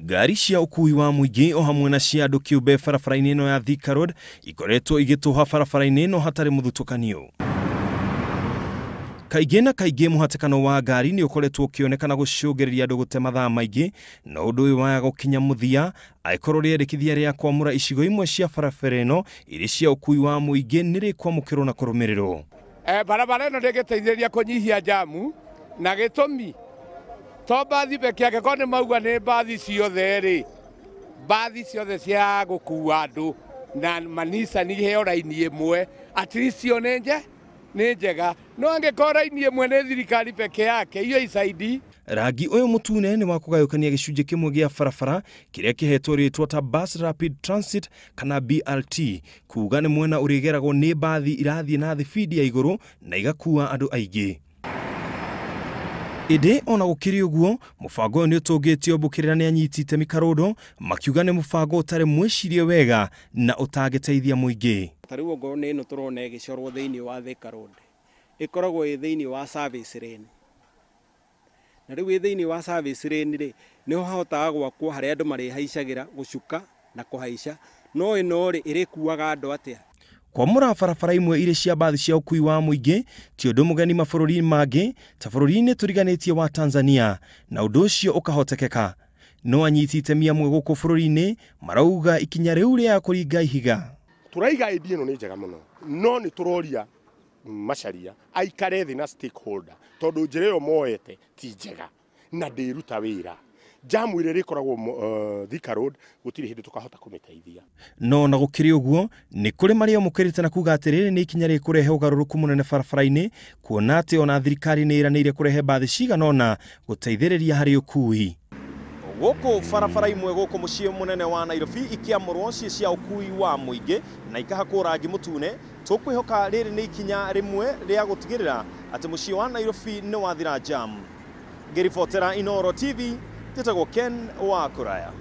Ngari cia ukui wa muingi o hamwe na cia andu kiumbe barabara-ini ino ya Thika Road ikoretwo igituha barabara-ini ino hatari muthutukanio. Kaingĩ na kaingĩ muhatikano wa ngari ni ukoretwo ukionekana gucungĩrĩria andu gute mathaa maingĩ na undu uyu wa gukinya muthia aikorwo rĩendekithia rĩa kwamũra icigo imwe cia barabara ino iri cia ukui wa muingi nĩ kwamũkĩrwo na kũrũmĩrĩrwo. Barabara ino ndĩgĩteithĩrĩria kũnyihia jamu na gĩtũmi to mbathi peke yake ko nĩ mauga nĩ mbathi ciothe rĩ mbathi ciothe cia gũkua andu na manisa ni heo raini imwe at least cio nĩ njega no angĩkorwo raini imwe nĩ thirikari peke yake iyo isaidi. Rangi uyu mutune ni wa kugayukania gicunji kimwe gia barabara kiria kihetwo ritwa ta Bus Rapid Transit kana BRT kuga ni mwena urigeragwo ni mbathi irathie na thibidi ya iguru na igakua andu aingĩ. Ide ona gukiri uguo mubango niutungitio mbukirira ni anyitite mikarodo makiuga ni mubango utari mwicirie wega na utagiteithia muingi. Tariu ngone ino turona igicorwo thiini wa Thika Road ikoragwo thiini wa service lane na riu thiini wa service lane ri niho hahotaga gwakwo hari andu marihaicagira gucuka na kuhaica no Inooro iri kuaga andu atia. Kwamũra barabara imwe iri cia mbathi cia ukui wa muingi ti undu mugeni mabũrũri mangĩ ta bũrũri-inĩ tũriganĩtie wa Tanzania na undu ucio ukahotekeka no anyitite miamwe guku bũrũri-inĩ marauga ikinya riu ria kũringa ihiga. Turaiga idea ino nĩ njega mũno no nĩ turoria macharia aikare thĩ na stakeholder tondu njĩra ĩyo moete ti njega na ndĩruta wĩra. Jamu ire rikoragwo Thika Road gutiri hindi tukahota kumiteithia. No na gukiri uguo ni kuri maria mukirite na kuga atiriri ni ikinya rikurehe ugaruruku munene barabara-ini kuona ati ona thirikari ni iranĩire kurehe mbathi ciganona guteithĩrĩria hari ukui. Guku barabara imwe guku muciĩ munene wa Nairobi ikiamũrwo cia ukui wa muingi na ikahakwo rangi mutune tukwihoka riri ni ikinya rimwe ria gutigirira ati muciĩ wa Nairobi ni wathira jam. Ngĩribotera Inooro TV Ken wa Kuria.